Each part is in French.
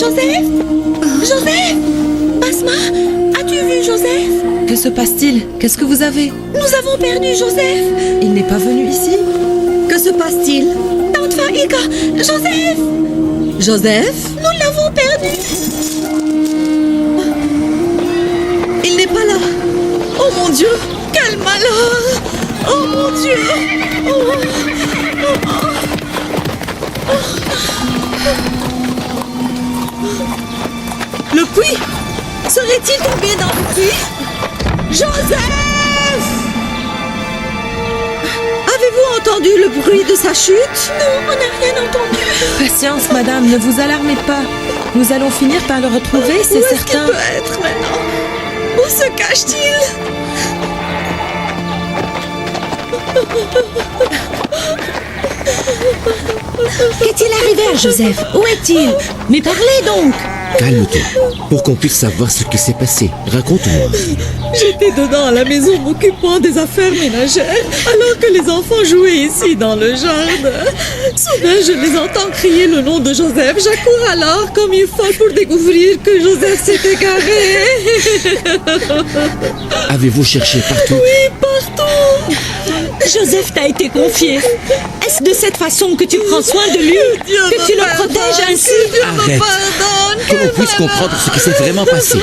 Joseph? Joseph? Basma, as-tu vu Joseph? Que se passe-t-il? Qu'est-ce que vous avez? Nous avons perdu Joseph. Il n'est pas venu ici? Que se passe-t-il? Tante Faïka, Joseph! Joseph? Nous l'avons perdu. Il n'est pas là. Oh mon Dieu! Quel malheur! Oh mon Dieu! Le puits? Serait-il tombé dans le puits? Joseph! Avez-vous entendu le bruit de sa chute? Non, on n'a rien entendu. Patience, madame, ne vous alarmez pas. Nous allons finir par le retrouver, c'est Où est-ce certain. qu'il peut être maintenant? Où se cache-t-il? Qu'est-il arrivé à Joseph? Où est-il? Mais parlez donc! Calme-toi, pour qu'on puisse savoir ce qui s'est passé. Raconte-moi. J'étais dedans à la maison m'occupant des affaires ménagères alors que les enfants jouaient ici dans le jardin. Soudain, je les entends crier le nom de Joseph. J'accours alors comme une folle pour découvrir que Joseph s'est égaré. Avez-vous cherché partout? Oui, partout. Joseph t'a été confié. Est-ce de cette façon que tu prends soin de lui? Dieu Que me tu le pardonne, protèges ainsi? que Dieu me Arrête. pardonne, Que l'on puisse comprendre ce qui s'est vraiment passé.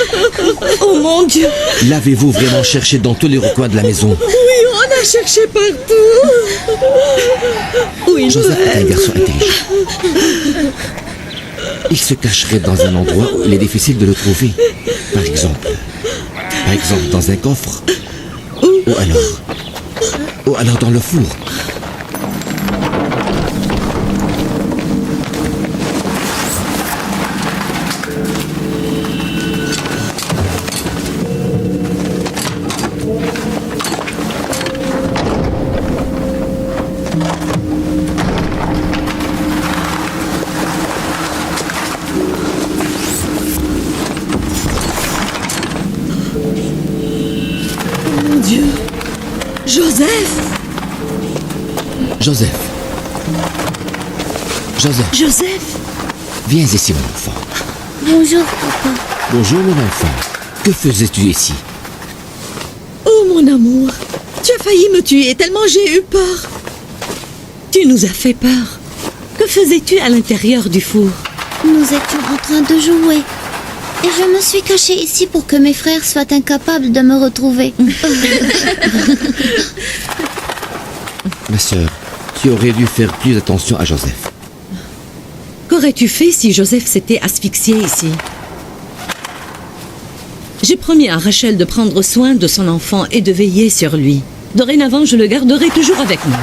Oh mon Dieu! L'avez-vous vraiment cherché dans tous les recoins de la maison? Oui, on a cherché partout. Oui, Joseph est un garçon intelligent. Il se cacherait dans un endroit où il est difficile de le trouver. Par exemple dans un coffre. Ou alors dans le four. Mon Dieu! Joseph! Joseph. Joseph! Viens ici, mon enfant. Bonjour, papa. Bonjour, mon enfant. Que faisais-tu ici? Oh mon amour! Tu as failli me tuer tellement j'ai eu peur! Tu nous as fait peur. Que faisais-tu à l'intérieur du four? Nous étions en train de jouer. Et je me suis cachée ici pour que mes frères soient incapables de me retrouver. Ma sœur, tu aurais dû faire plus attention à Joseph. Qu'aurais-tu fait si Joseph s'était asphyxié ici? J'ai promis à Rachel de prendre soin de son enfant et de veiller sur lui. Dorénavant, je le garderai toujours avec moi.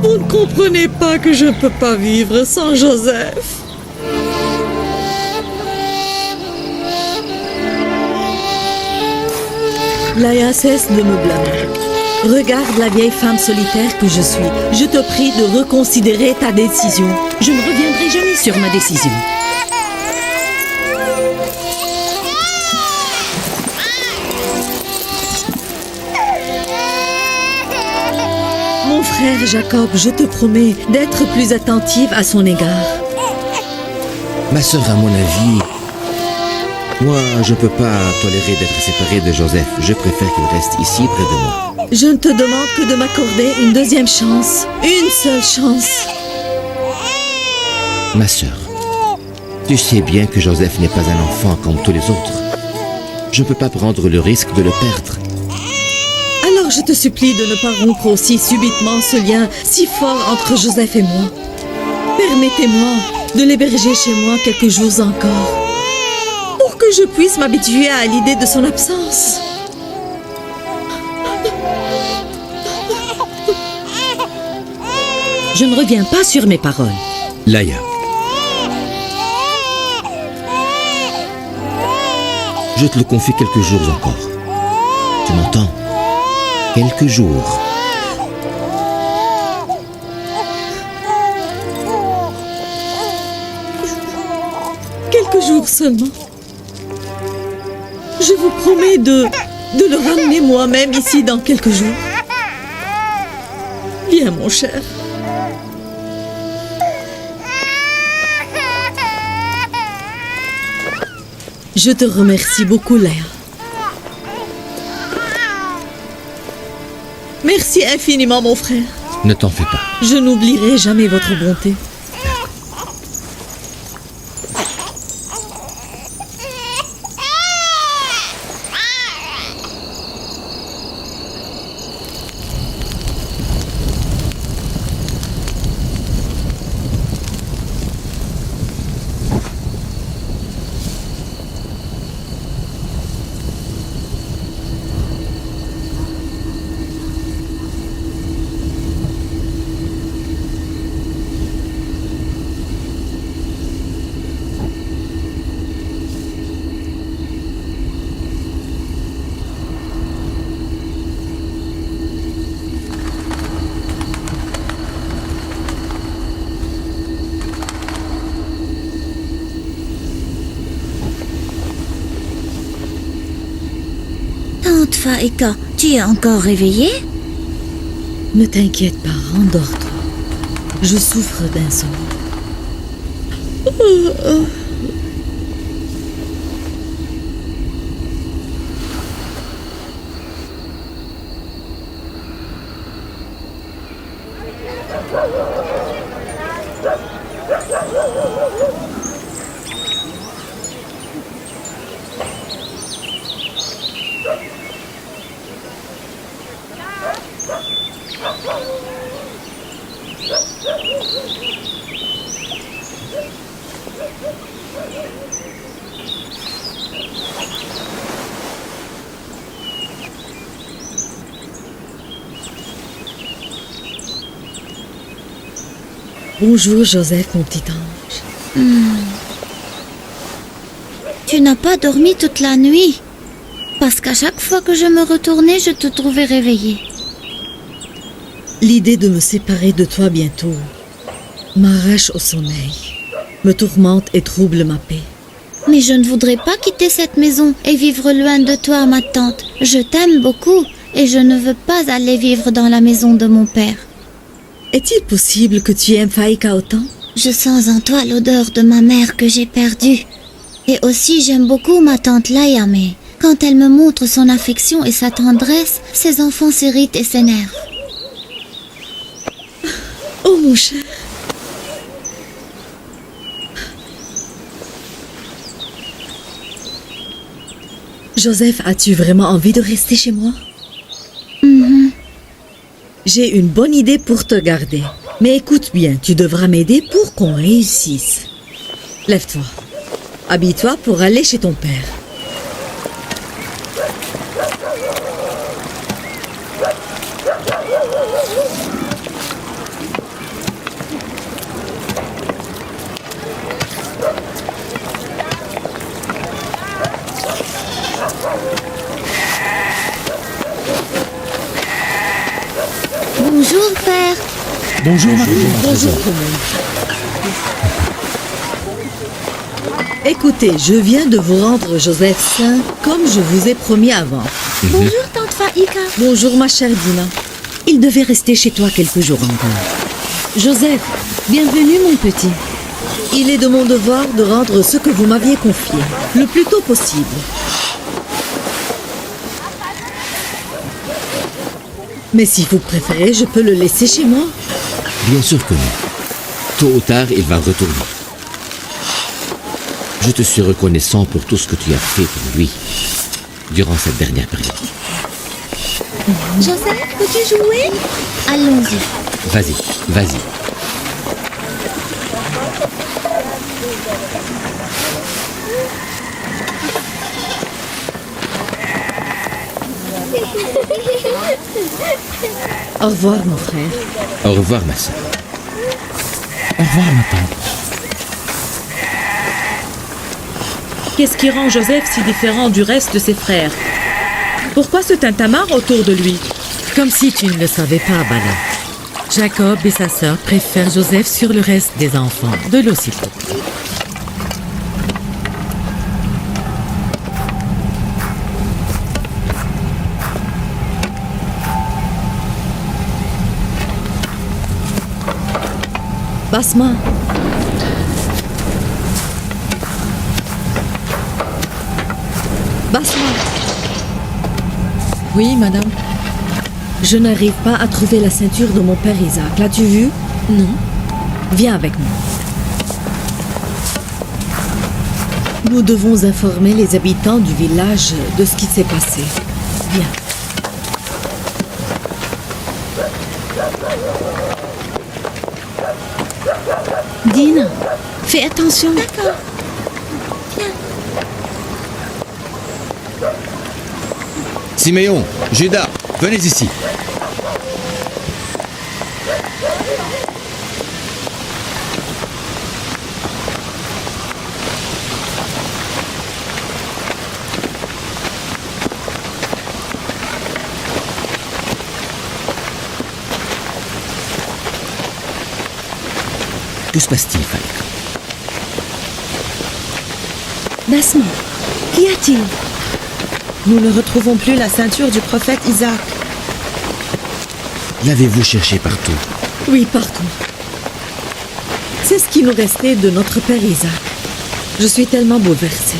Vous ne comprenez pas que je ne peux pas vivre sans Joseph. Laïa, cesse de me blâmer. Regarde la vieille femme solitaire que je suis. Je te prie de reconsidérer ta décision. Je ne reviendrai jamais sur ma décision. Mon frère Jacob, je te promets d'être plus attentive à son égard. Ma sœur, à mon avis, moi, je ne peux pas tolérer d'être séparé de Joseph. Je préfère qu'il reste ici près de moi. Je ne te demande que de m'accorder une deuxième chance. Une seule chance. Ma sœur, tu sais bien que Joseph n'est pas un enfant comme tous les autres. Je ne peux pas prendre le risque de le perdre. Alors je te supplie de ne pas rompre aussi subitement ce lien si fort entre Joseph et moi. Permettez-moi de l'héberger chez moi quelques jours encore. Pour que je puisse m'habituer à l'idée de son absence. Je ne reviens pas sur mes paroles. Laïa. Je te le confie quelques jours encore. Tu m'entends? Quelques jours. Quelques jours seulement. Je vous promets de le ramener moi-même ici dans quelques jours. Viens, mon cher. Je te remercie beaucoup, Léa. Merci infiniment, mon frère. Ne t'en fais pas. Je n'oublierai jamais votre bonté. Tante Faïka, tu es encore réveillée? Ne t'inquiète pas, endors-toi. Je souffre d'insomnie. Bonjour, Joseph, mon petit ange. Tu n'as pas dormi toute la nuit. Parce qu'à chaque fois que je me retournais, je te trouvais réveillée. L'idée de me séparer de toi bientôt m'arrache au sommeil, me tourmente et trouble ma paix. Mais je ne voudrais pas quitter cette maison et vivre loin de toi, ma tante. Je t'aime beaucoup et je ne veux pas aller vivre dans la maison de mon père. Est-il possible que tu aimes Faïka autant? Je sens en toi l'odeur de ma mère que j'ai perdue. Et aussi j'aime beaucoup ma tante Laïa, mais quand elle me montre son affection et sa tendresse, ses enfants s'irritent et s'énervent. Oh mon cher. Joseph, as-tu vraiment envie de rester chez moi? J'ai une bonne idée pour te garder. Mais écoute bien, tu devras m'aider pour qu'on réussisse. Lève-toi. Habille-toi pour aller chez ton père. Bonjour, père. Bonjour, ma fille. Bonjour tout le monde. Écoutez, je viens de vous rendre Joseph sain, comme je vous ai promis avant. Bonjour, tante Faïka. Bonjour ma chère Dina. Il devait rester chez toi quelques jours encore. Joseph, bienvenue mon petit. Il est de mon devoir de rendre ce que vous m'aviez confié, le plus tôt possible. Mais si vous préférez, je peux le laisser chez moi. Bien sûr que non. Tôt ou tard, il va retourner. Je te suis reconnaissant pour tout ce que tu as fait pour lui durant cette dernière période. Joseph, peux-tu jouer? Allons-y. Vas-y, vas-y. Au revoir, mon frère. Au revoir, ma sœur. Au revoir, ma tante. Qu'est-ce qui rend Joseph si différent du reste de ses frères? Pourquoi ce tintamarre autour de lui? Comme si tu ne le savais pas, Bala. Jacob et sa sœur préfèrent Joseph sur le reste des enfants de l'aussitôt. Basma. Basma. Oui, madame. Je n'arrive pas à trouver la ceinture de mon père Isaac. L'as-tu vue? Non. Viens avec moi. Nous devons informer les habitants du village de ce qui s'est passé. Viens. Dina, fais attention. D'accord. Siméon, Judas, venez ici. Que se passe-t-il, Faïka? Basma, qu'y a-t-il? Nous ne retrouvons plus la ceinture du prophète Isaac. L'avez-vous cherché partout? Oui, partout. C'est ce qui nous restait de notre père Isaac. Je suis tellement bouleversée.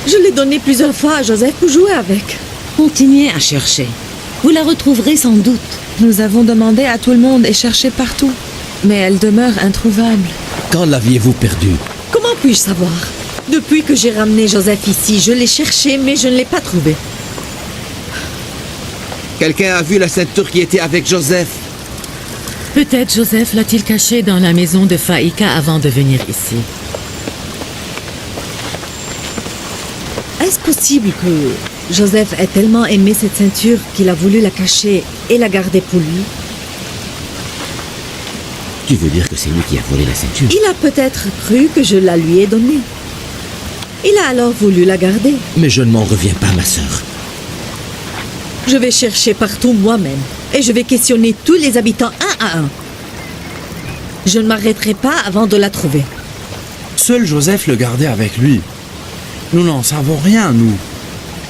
Je l'ai donné plusieurs fois à Joseph pour jouer avec. Continuez à chercher. Vous la retrouverez sans doute. Nous avons demandé à tout le monde et cherché partout. Mais elle demeure introuvable. Quand l'aviez-vous perdue? Comment puis-je savoir? Depuis que j'ai ramené Joseph ici, je l'ai cherché, mais je ne l'ai pas trouvé. Quelqu'un a vu la ceinture qui était avec Joseph? Peut-être Joseph l'a-t-il cachée dans la maison de Faïka avant de venir ici. Est-ce possible que Joseph ait tellement aimé cette ceinture qu'il a voulu la cacher et la garder pour lui? Tu veux dire que c'est lui qui a volé la ceinture? Il a peut-être cru que je la lui ai donnée. Il a alors voulu la garder. Mais je ne m'en reviens pas, ma sœur. Je vais chercher partout moi-même et je vais questionner tous les habitants un à un. Je ne m'arrêterai pas avant de la trouver. Seul Joseph le gardait avec lui. Nous n'en savons rien, nous.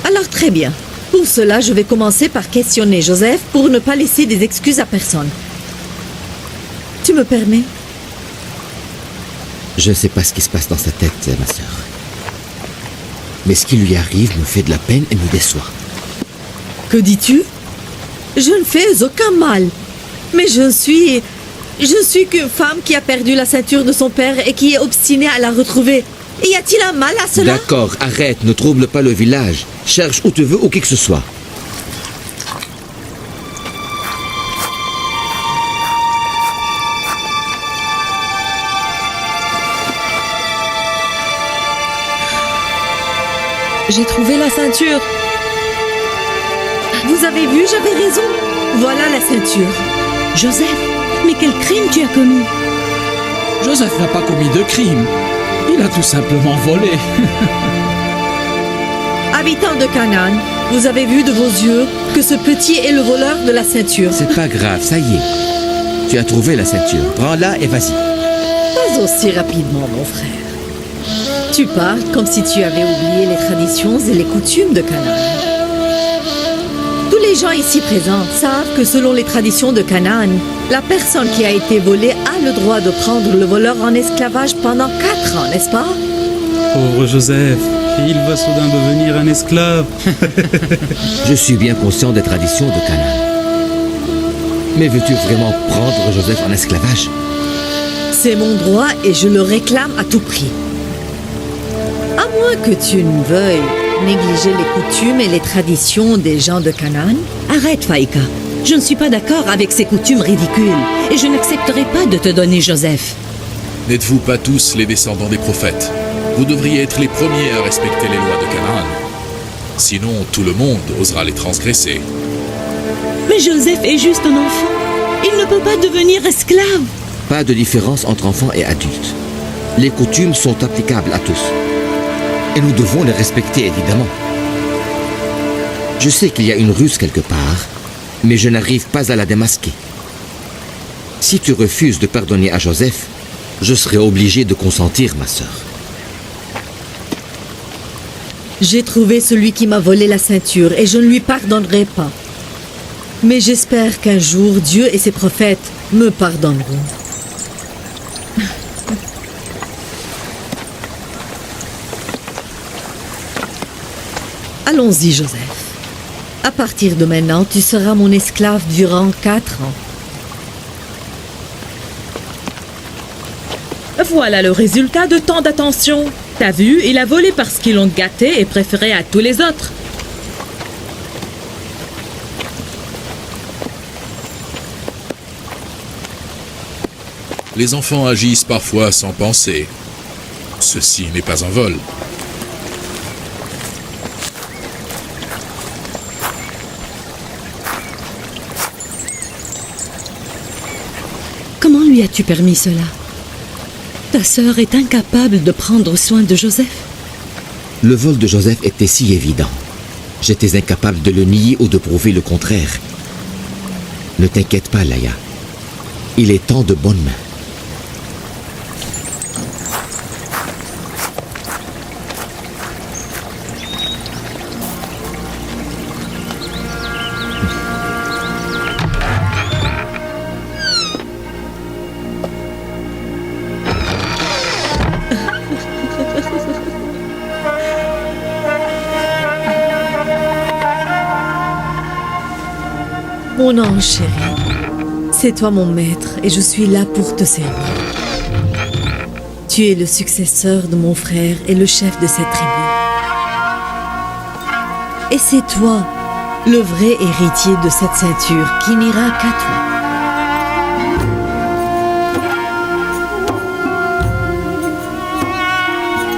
Alors très bien. Pour cela, je vais commencer par questionner Joseph pour ne pas laisser des excuses à personne. Tu me permets? Je ne sais pas ce qui se passe dans sa tête, ma sœur. Mais ce qui lui arrive me fait de la peine et me déçoit. Que dis-tu? Je ne fais aucun mal. Mais je suis qu'une femme qui a perdu la ceinture de son père et qui est obstinée à la retrouver. Y a-t-il un mal à cela? D'accord, arrête, ne trouble pas le village. Cherche où tu veux ou qui que ce soit. J'ai trouvé la ceinture. Vous avez vu, j'avais raison. Voilà la ceinture. Joseph, mais quel crime tu as commis? Joseph n'a pas commis de crime. Il a tout simplement volé. Habitants de Canaan, vous avez vu de vos yeux que ce petit est le voleur de la ceinture. C'est pas grave, ça y est. Tu as trouvé la ceinture. Prends-la et vas-y. Pas aussi rapidement, mon frère. Tu parles comme si tu avais oublié les traditions et les coutumes de Canaan. Tous les gens ici présents savent que selon les traditions de Canaan, la personne qui a été volée a le droit de prendre le voleur en esclavage pendant 4 ans, n'est-ce pas? Pauvre Joseph, il va soudain devenir un esclave. Je suis bien conscient des traditions de Canaan. Mais veux-tu vraiment prendre Joseph en esclavage? C'est mon droit et je le réclame à tout prix. À moins que tu ne veuilles négliger les coutumes et les traditions des gens de Canaan. Arrête, Faïka. Je ne suis pas d'accord avec ces coutumes ridicules et je n'accepterai pas de te donner Joseph. N'êtes-vous pas tous les descendants des prophètes? Vous devriez être les premiers à respecter les lois de Canaan. Sinon, tout le monde osera les transgresser. Mais Joseph est juste un enfant. Il ne peut pas devenir esclave. Pas de différence entre enfants et adultes. Les coutumes sont applicables à tous. Et nous devons les respecter, évidemment. Je sais qu'il y a une ruse quelque part, mais je n'arrive pas à la démasquer. Si tu refuses de pardonner à Joseph, je serai obligé de consentir, ma sœur. J'ai trouvé celui qui m'a volé la ceinture et je ne lui pardonnerai pas. Mais j'espère qu'un jour, Dieu et ses prophètes me pardonneront. Allons-y, Joseph. À partir de maintenant, tu seras mon esclave durant 4 ans. Voilà le résultat de tant d'attention. T'as vu, il a volé parce qu'ils l'ont gâté et préféré à tous les autres. Les enfants agissent parfois sans penser. Ceci n'est pas un vol. Comment lui as-tu permis cela? Ta sœur est incapable de prendre soin de Joseph. Le vol de Joseph était si évident. J'étais incapable de le nier ou de prouver le contraire. Ne t'inquiète pas, Laïa. Il est temps de bonnes mains. Mon ange chéri, c'est toi mon maître et je suis là pour te servir. Tu es le successeur de mon frère et le chef de cette tribu. Et c'est toi, le vrai héritier de cette ceinture qui n'ira qu'à toi.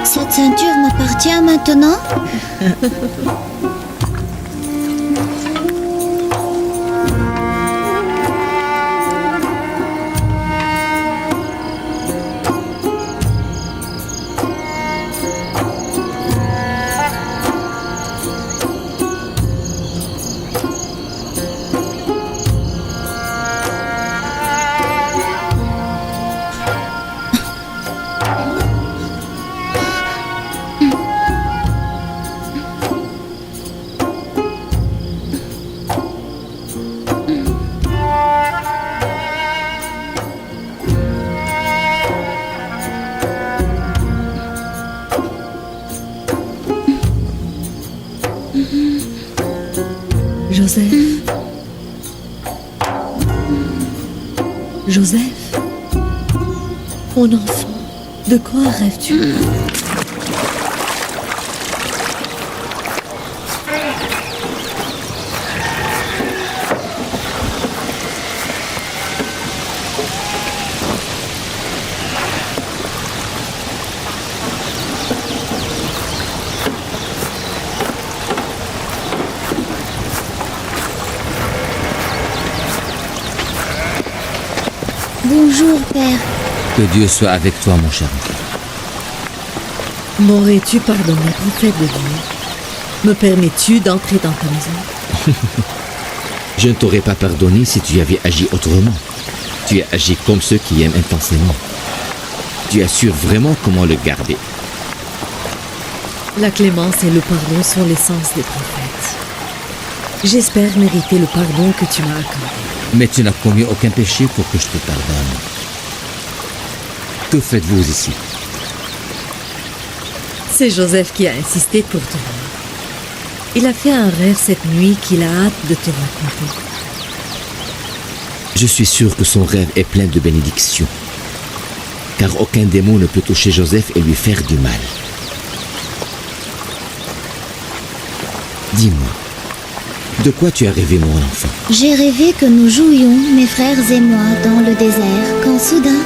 Cette ceinture m'appartient maintenant? Joseph. Joseph. Mon enfant, de quoi rêves-tu? Bonjour, Père. Que Dieu soit avec toi, mon cher enfant. M'aurais-tu pardonné, prophète de Dieu? Me permets-tu d'entrer dans ta maison? Je ne t'aurais pas pardonné si tu avais agi autrement. Tu as agi comme ceux qui aiment intensément. Tu assures vraiment comment le garder. La clémence et le pardon sont l'essence des prophètes. J'espère mériter le pardon que tu m'as accordé. Mais tu n'as commis aucun péché pour que je te pardonne. Que faites-vous ici? C'est Joseph qui a insisté pour te voir. Il a fait un rêve cette nuit qu'il a hâte de te raconter. Je suis sûr que son rêve est plein de bénédictions. Car aucun démon ne peut toucher Joseph et lui faire du mal. Dis-moi, de quoi tu as rêvé, mon enfant? J'ai rêvé que nous jouions, mes frères et moi, dans le désert, quand soudain,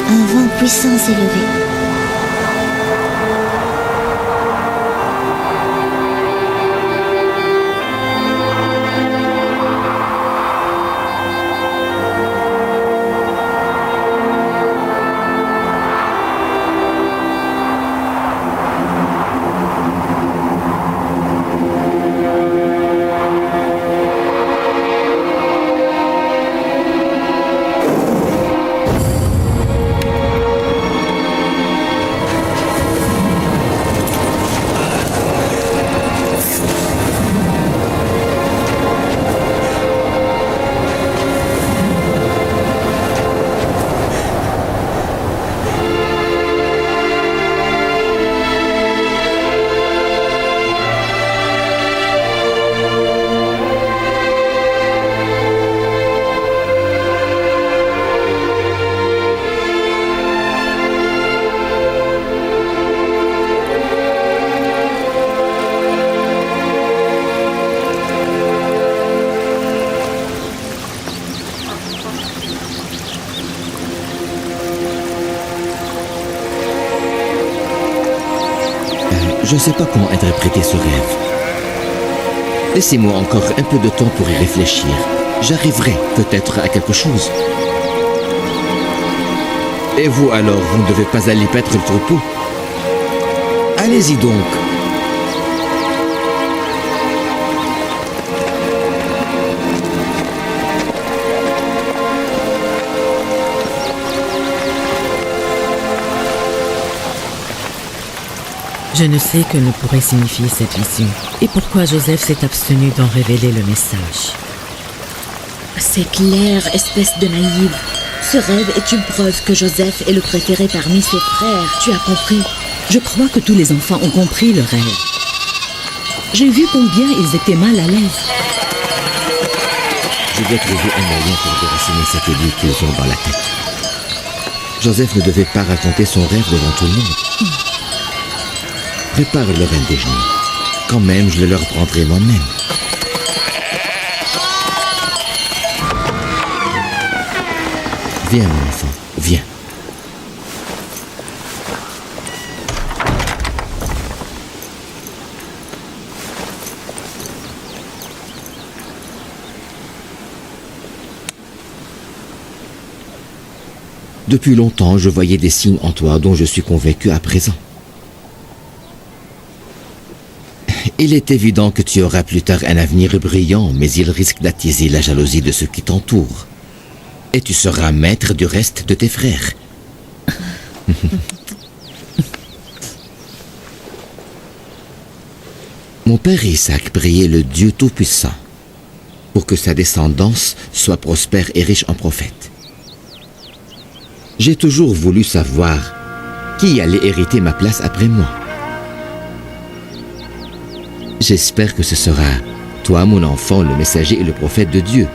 un vent puissant s'est levé. Je ne sais pas comment interpréter ce rêve. Laissez-moi encore un peu de temps pour y réfléchir. J'arriverai peut-être à quelque chose. Et vous alors, vous ne devez pas aller paître le troupeau? Allez-y donc. Je ne sais que ne pourrait signifier cette vision et pourquoi Joseph s'est abstenu d'en révéler le message. C'est clair, espèce de naïve. Ce rêve est une preuve que Joseph est le préféré parmi ses frères. Tu as compris? Je crois que tous les enfants ont compris le rêve. J'ai vu combien ils étaient mal à l'aise. Je dois trouver un moyen pour déraciner cette idée qu'ils ont dans la tête. Joseph ne devait pas raconter son rêve devant tout le monde. Prépare-leur un déjeuner. Quand même, je le leur prendrai moi-même. Viens, mon enfant, viens. Depuis longtemps, je voyais des signes en toi dont je suis convaincu à présent. Il est évident que tu auras plus tard un avenir brillant, mais il risque d'attiser la jalousie de ceux qui t'entourent. Et tu seras maître du reste de tes frères. Mon père Isaac priait le Dieu Tout-Puissant pour que sa descendance soit prospère et riche en prophètes. J'ai toujours voulu savoir qui allait hériter ma place après moi. J'espère que ce sera toi, mon enfant, le messager et le prophète de Dieu.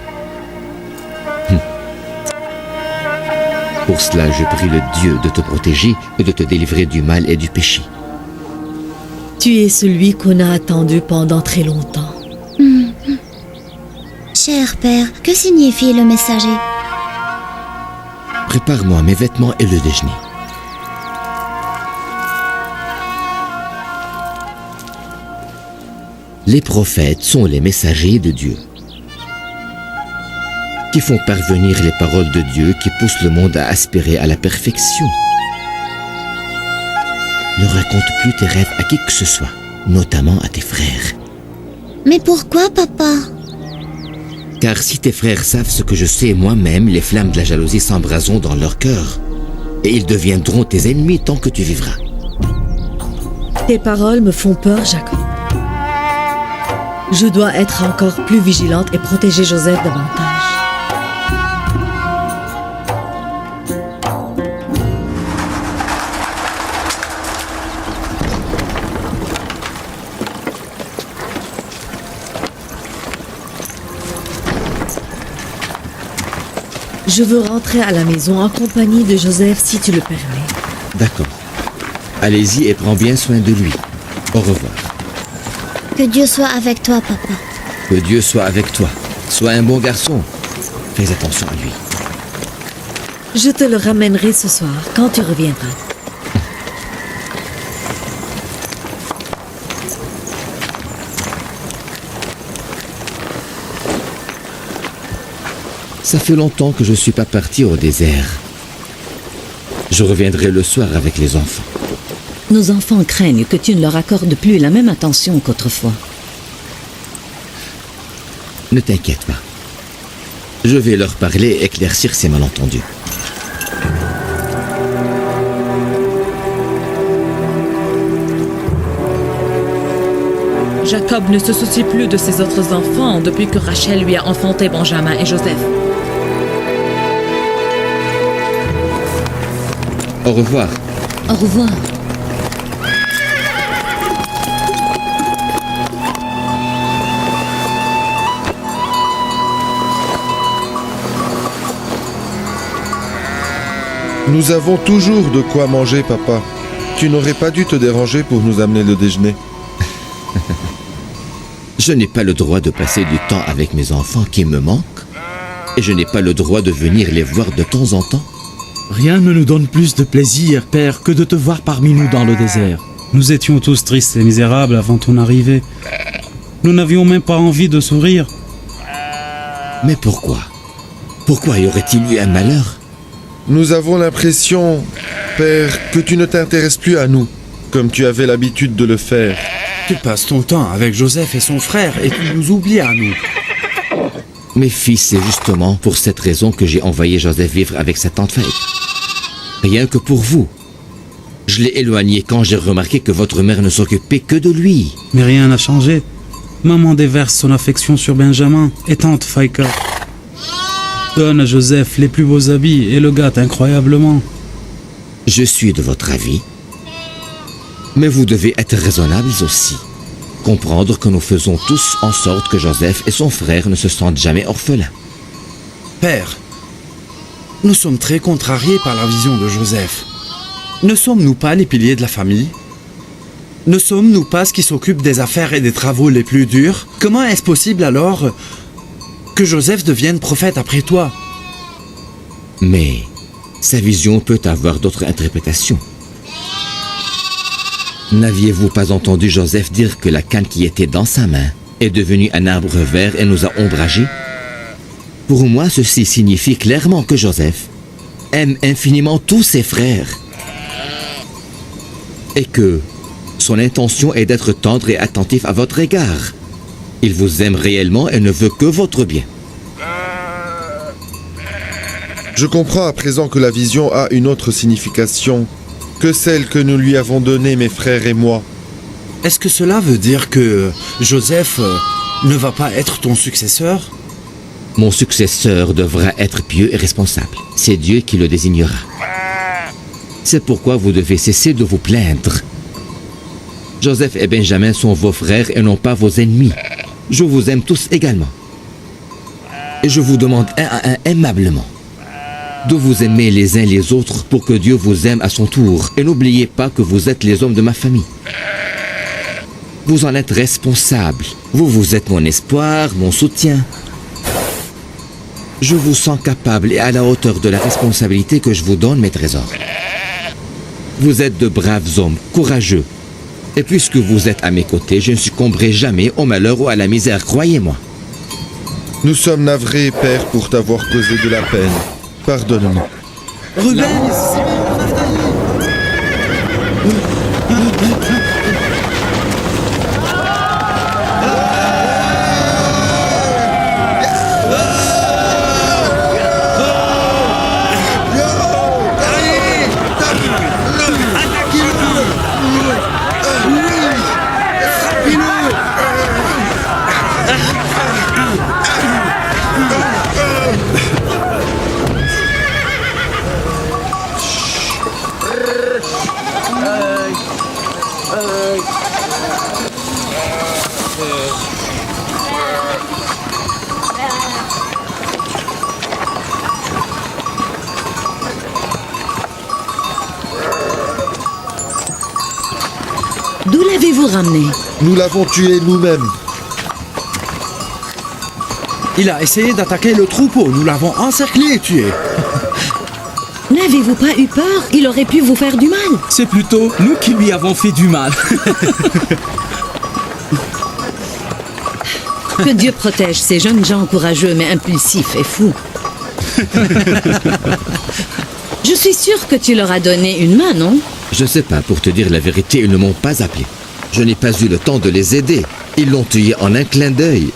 Pour cela, je prie le Dieu de te protéger et de te délivrer du mal et du péché. Tu es celui qu'on a attendu pendant très longtemps. Cher père, que signifie le messager? Prépare-moi mes vêtements et le déjeuner. Les prophètes sont les messagers de Dieu, qui font parvenir les paroles de Dieu qui poussent le monde à aspirer à la perfection. Ne raconte plus tes rêves à qui que ce soit, notamment à tes frères. Mais pourquoi, papa? Car si tes frères savent ce que je sais moi-même, les flammes de la jalousie s'embraseront dans leur cœur, et ils deviendront tes ennemis tant que tu vivras. Tes paroles me font peur, Jacob. Je dois être encore plus vigilante et protéger Joseph davantage. Je veux rentrer à la maison en compagnie de Joseph si tu le permets. D'accord. Allez-y et prends bien soin de lui. Au revoir. Que Dieu soit avec toi, papa. Que Dieu soit avec toi. Sois un bon garçon. Fais attention à lui. Je te le ramènerai ce soir, quand tu reviendras. Ça fait longtemps que je ne suis pas parti au désert. Je reviendrai le soir avec les enfants. Nos enfants craignent que tu ne leur accordes plus la même attention qu'autrefois. Ne t'inquiète pas. Je vais leur parler et éclaircir ces malentendus. Jacob ne se soucie plus de ses autres enfants depuis que Rachel lui a enfanté Benjamin et Joseph. Au revoir. Au revoir. Nous avons toujours de quoi manger, papa. Tu n'aurais pas dû te déranger pour nous amener le déjeuner. Je n'ai pas le droit de passer du temps avec mes enfants qui me manquent. Et je n'ai pas le droit de venir les voir de temps en temps. Rien ne nous donne plus de plaisir, père, que de te voir parmi nous dans le désert. Nous étions tous tristes et misérables avant ton arrivée. Nous n'avions même pas envie de sourire. Mais pourquoi? Pourquoi y aurait-il eu un malheur? Nous avons l'impression, Père, que tu ne t'intéresses plus à nous, comme tu avais l'habitude de le faire. Tu passes ton temps avec Joseph et son frère et tu nous oublies à nous. Mes fils, c'est justement pour cette raison que j'ai envoyé Joseph vivre avec sa tante Faïk. Rien que pour vous. Je l'ai éloigné quand j'ai remarqué que votre mère ne s'occupait que de lui. Mais rien n'a changé. Maman déverse son affection sur Benjamin et tante Faïka donne à Joseph les plus beaux habits et le gâte incroyablement. Je suis de votre avis. Mais vous devez être raisonnables aussi. Comprendre que nous faisons tous en sorte que Joseph et son frère ne se sentent jamais orphelins. Père, nous sommes très contrariés par la vision de Joseph. Ne sommes-nous pas les piliers de la famille? Ne sommes-nous pas ceux qui s'occupent des affaires et des travaux les plus durs? Comment est-ce possible alors que Joseph devienne prophète après toi? Mais sa vision peut avoir d'autres interprétations. N'aviez-vous pas entendu Joseph dire que la canne qui était dans sa main est devenue un arbre vert et nous a ombragés? Pour moi, ceci signifie clairement que Joseph aime infiniment tous ses frères et que son intention est d'être tendre et attentif à votre égard. Il vous aime réellement et ne veut que votre bien. Je comprends à présent que la vision a une autre signification que celle que nous lui avons donnée, mes frères et moi. Est-ce que cela veut dire que Joseph ne va pas être ton successeur? Mon successeur devra être pieux et responsable. C'est Dieu qui le désignera. C'est pourquoi vous devez cesser de vous plaindre. Joseph et Benjamin sont vos frères et non pas vos ennemis. Je vous aime tous également. Et je vous demande un à un aimablement de vous aimer les uns les autres pour que Dieu vous aime à son tour. Et n'oubliez pas que vous êtes les hommes de ma famille. Vous en êtes responsables. Vous êtes mon espoir, mon soutien. Je vous sens capable et à la hauteur de la responsabilité que je vous donne, mes trésors. Vous êtes de braves hommes, courageux. Et puisque vous êtes à mes côtés, je ne succomberai jamais au malheur ou à la misère, croyez-moi. Nous sommes navrés, Père, pour t'avoir causé de la peine. Pardonne-nous. Ruben! D'où l'avez-vous ramené? Nous l'avons tué nous-mêmes. Il a essayé d'attaquer le troupeau. Nous l'avons encerclé et tué. N'avez-vous pas eu peur? Il aurait pu vous faire du mal. C'est plutôt nous qui lui avons fait du mal. Que Dieu protège ces jeunes gens courageux mais impulsifs et fous. Je suis sûre que tu leur as donné une main, non? Je sais pas, pour te dire la vérité, ils ne m'ont pas appelé. Je n'ai pas eu le temps de les aider. Ils l'ont tué en un clin d'œil.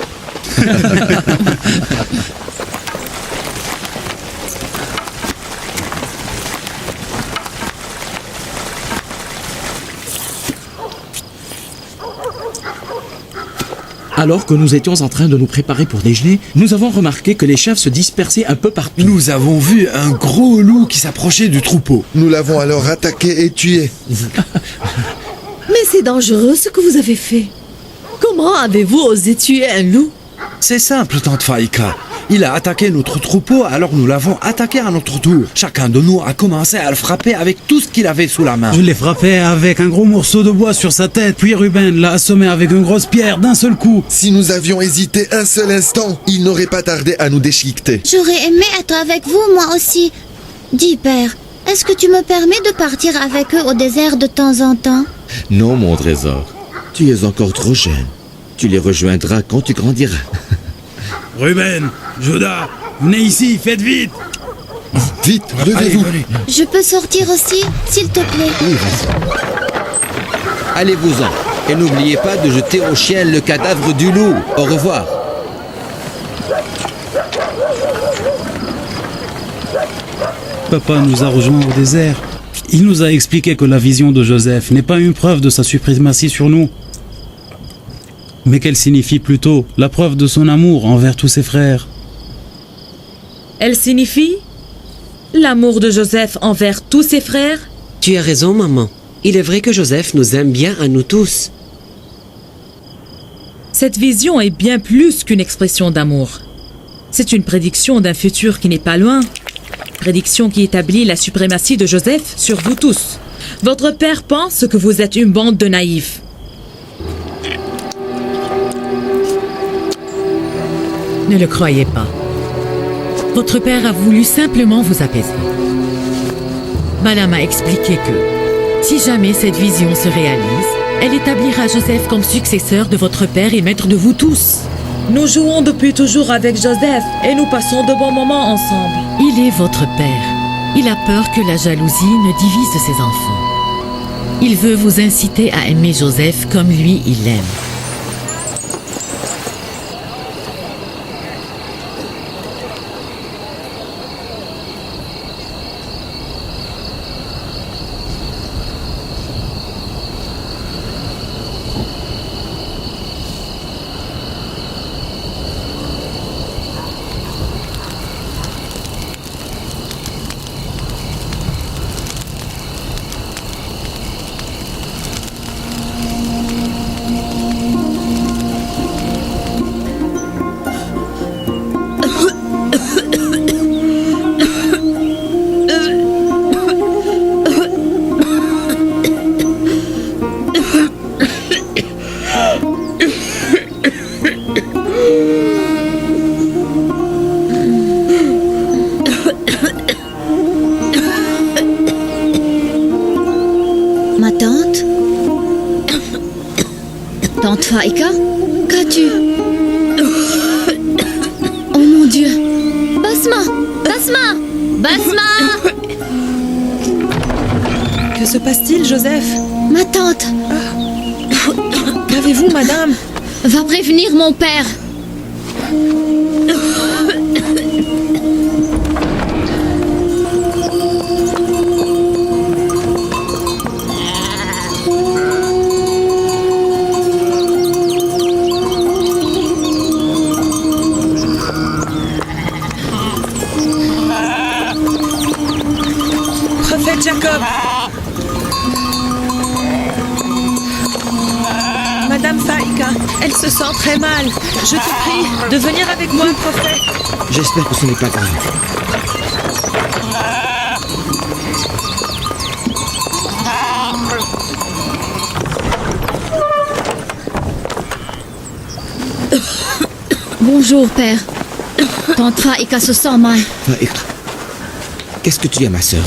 Alors que nous étions en train de nous préparer pour déjeuner, nous avons remarqué que les chèvres se dispersaient un peu partout. Nous avons vu un gros loup qui s'approchait du troupeau. Nous l'avons alors attaqué et tué. Mais c'est dangereux ce que vous avez fait. Comment avez-vous osé tuer un loup? C'est simple, tante Faïka. Il a attaqué notre troupeau, alors nous l'avons attaqué à notre tour. Chacun de nous a commencé à le frapper avec tout ce qu'il avait sous la main. Je l'ai frappé avec un gros morceau de bois sur sa tête, puis Ruben l'a assommé avec une grosse pierre d'un seul coup. Si nous avions hésité un seul instant, il n'aurait pas tardé à nous déchiqueter. J'aurais aimé être avec vous, moi aussi. Dis, Père, est-ce que tu me permets de partir avec eux au désert de temps en temps? Non, mon trésor. Tu es encore trop jeune. Tu les rejoindras quand tu grandiras. Ruben, Judas, venez ici, faites vite. Vite, Allez, levez-vous. venez. Je peux sortir aussi, s'il te plaît? Oui, vas-y. Allez-vous-en. Et n'oubliez pas de jeter au chien le cadavre du loup. Au revoir. Papa nous a rejoints au désert. Il nous a expliqué que la vision de Joseph n'est pas une preuve de sa suprématie sur nous, mais qu'elle signifie plutôt la preuve de son amour envers tous ses frères. Elle signifie l'amour de Joseph envers tous ses frères? Tu as raison, maman. Il est vrai que Joseph nous aime bien à nous tous. Cette vision est bien plus qu'une expression d'amour. C'est une prédiction d'un futur qui n'est pas loin. Prédiction qui établit la suprématie de Joseph sur vous tous. Votre père pense que vous êtes une bande de naïfs. Ne le croyez pas. Votre père a voulu simplement vous apaiser. Madame a expliqué que, si jamais cette vision se réalise, elle établira Joseph comme successeur de votre père et maître de vous tous. Nous jouons depuis toujours avec Joseph et nous passons de bons moments ensemble. Il est votre père. Il a peur que la jalousie ne divise ses enfants. Il veut vous inciter à aimer Joseph comme lui il l'aime. Ma tante? Tante Faïka? Qu'as-tu? Oh mon Dieu! Basma! Basma! Basma! Que se passe-t-il, Joseph? Ma tante! Qu'avez-vous, madame? Va prévenir mon père! Prophète Jacob! Madame Faïka, elle se sent très mal. Je te prie de venir avec moi, prophète. J'espère que ce n'est pas grave. Bonjour, père. Tante Faïka se sent mal. Faïka, qu'est-ce que tu as, ma sœur?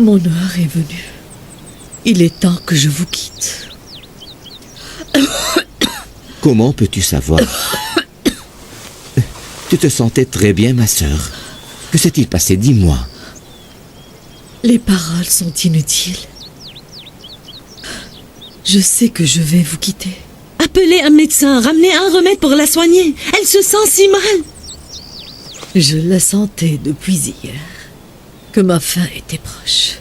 Mon heure est venue. Il est temps que je vous quitte. Comment peux-tu savoir? Tu te sentais très bien, ma sœur. Que s'est-il passé? Dis-moi. Les paroles sont inutiles. Je sais que je vais vous quitter. Appelez un médecin, ramenez un remède pour la soigner. Elle se sent si mal. Je la sentais depuis hier, que ma fin était proche.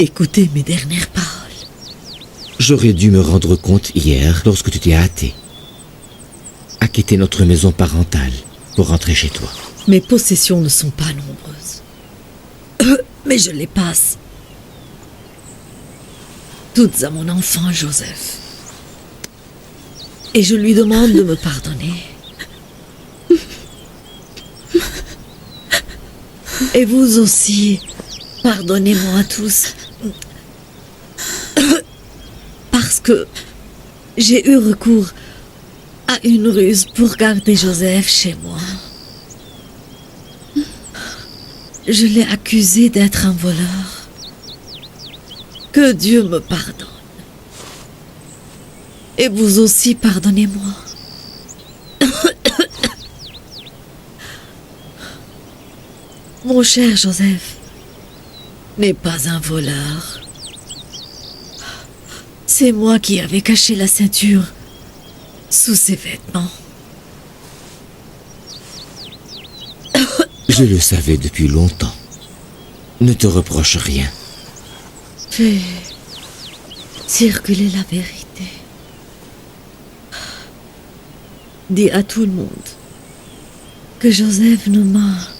Écoutez mes dernières paroles. J'aurais dû me rendre compte hier lorsque tu t'es hâté à quitter notre maison parentale pour rentrer chez toi. Mes possessions ne sont pas nombreuses. Mais je les passe toutes à mon enfant Joseph. Et je lui demande de me pardonner. Et vous aussi, pardonnez-moi tous. Parce que j'ai eu recours à une ruse pour garder Joseph chez moi. Je l'ai accusé d'être un voleur. Que Dieu me pardonne. Et vous aussi, pardonnez-moi. Mon cher Joseph n'est pas un voleur. C'est moi qui avais caché la ceinture sous ses vêtements. Je le savais depuis longtemps. Ne te reproche rien. Fais circuler la vérité. Dis à tout le monde que Joseph ne m'a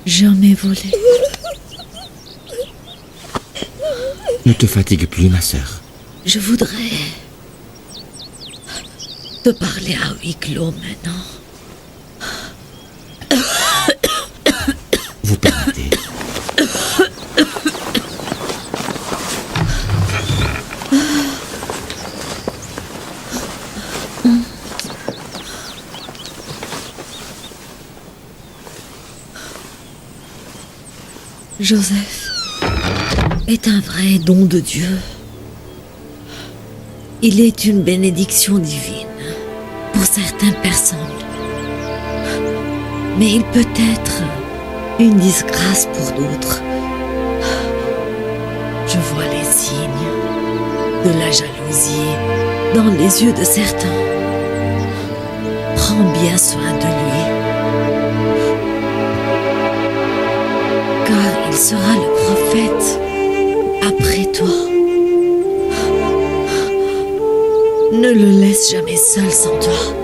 jamais volé. Ne te fatigue plus, ma sœur. Je voudrais te parler à huis clos maintenant. Vous permettez. Joseph est un vrai don de Dieu. Il est une bénédiction divine pour certaines personnes. Mais il peut être une disgrâce pour d'autres. Je vois les signes de la jalousie dans les yeux de certains. Prends bien soin de lui, car il sera le prophète après toi. Ne le laisse jamais seul sans toi.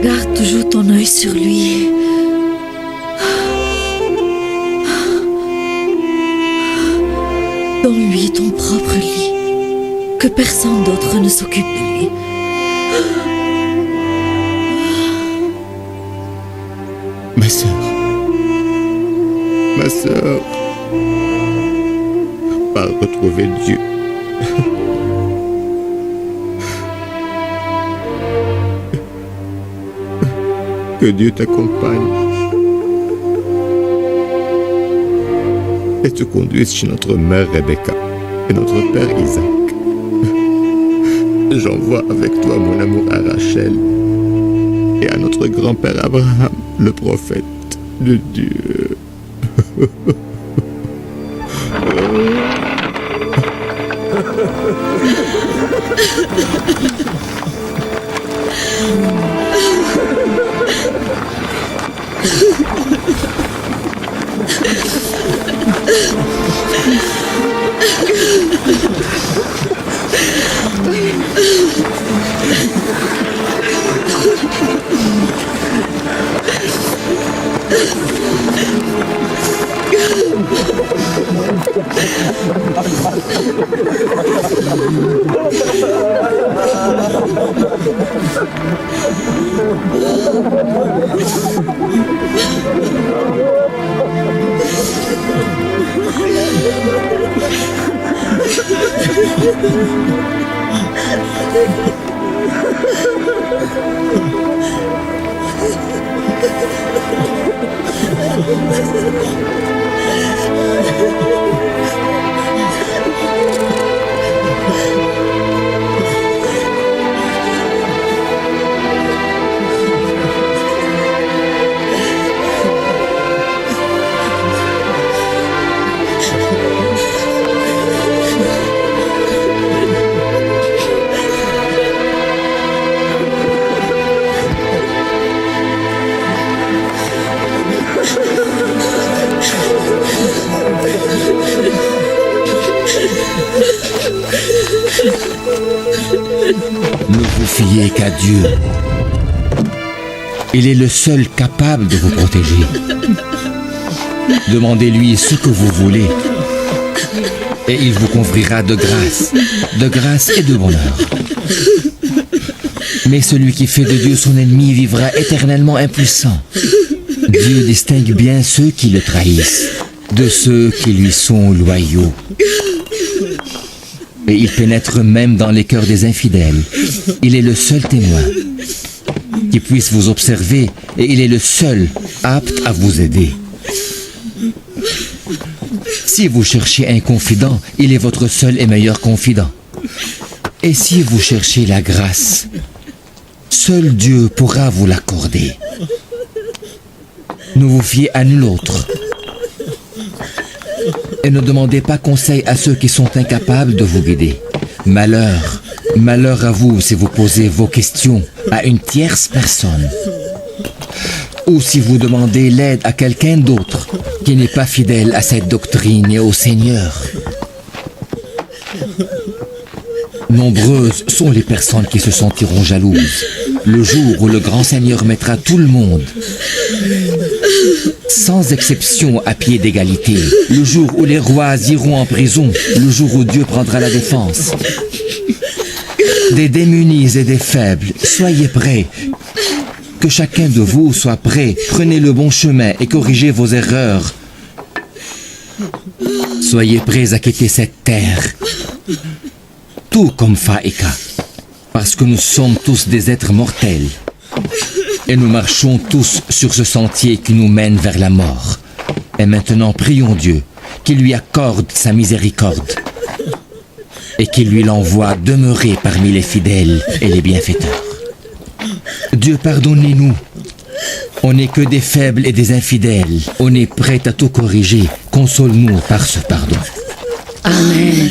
Garde toujours ton œil sur lui. Donne-lui ton propre lit. Que personne d'autre ne s'occupe de lui. Ma sœur. Ma sœur. Va retrouver Dieu. Que Dieu t'accompagne et te conduise chez notre mère Rebecca et notre père Isaac. J'envoie avec toi mon amour à Rachel et à notre grand-père Abraham, le prophète de Dieu. Ne vous fiez qu'à Dieu. Il est le seul capable de vous protéger. Demandez-lui ce que vous voulez. Et il vous conférera de grâce et de bonheur. Mais celui qui fait de Dieu son ennemi vivra éternellement impuissant. Dieu distingue bien ceux qui le trahissent de ceux qui lui sont loyaux. Et il pénètre même dans les cœurs des infidèles. Il est le seul témoin qui puisse vous observer et il est le seul apte à vous aider. Si vous cherchez un confident, il est votre seul et meilleur confident. Et si vous cherchez la grâce, seul Dieu pourra vous l'accorder. Ne vous fiez à nul autre. Et ne demandez pas conseil à ceux qui sont incapables de vous guider. Malheur, malheur à vous si vous posez vos questions à une tierce personne. Ou si vous demandez l'aide à quelqu'un d'autre qui n'est pas fidèle à cette doctrine et au Seigneur. Nombreuses sont les personnes qui se sentiront jalouses le jour où le grand Seigneur mettra tout le monde, sans exception, à pied d'égalité. Le jour où les rois iront en prison, le jour où Dieu prendra la défense. Des démunis et des faibles, soyez prêts. Que chacun de vous soit prêt. Prenez le bon chemin et corrigez vos erreurs. Soyez prêts à quitter cette terre. Tout comme Faïka. Parce que nous sommes tous des êtres mortels. Et nous marchons tous sur ce sentier qui nous mène vers la mort. Et maintenant, prions Dieu qu'il lui accorde sa miséricorde et qu'il lui l'envoie demeurer parmi les fidèles et les bienfaiteurs. Dieu, pardonnez-nous. On n'est que des faibles et des infidèles. On est prêt à tout corriger. Console-nous par ce pardon. Amen.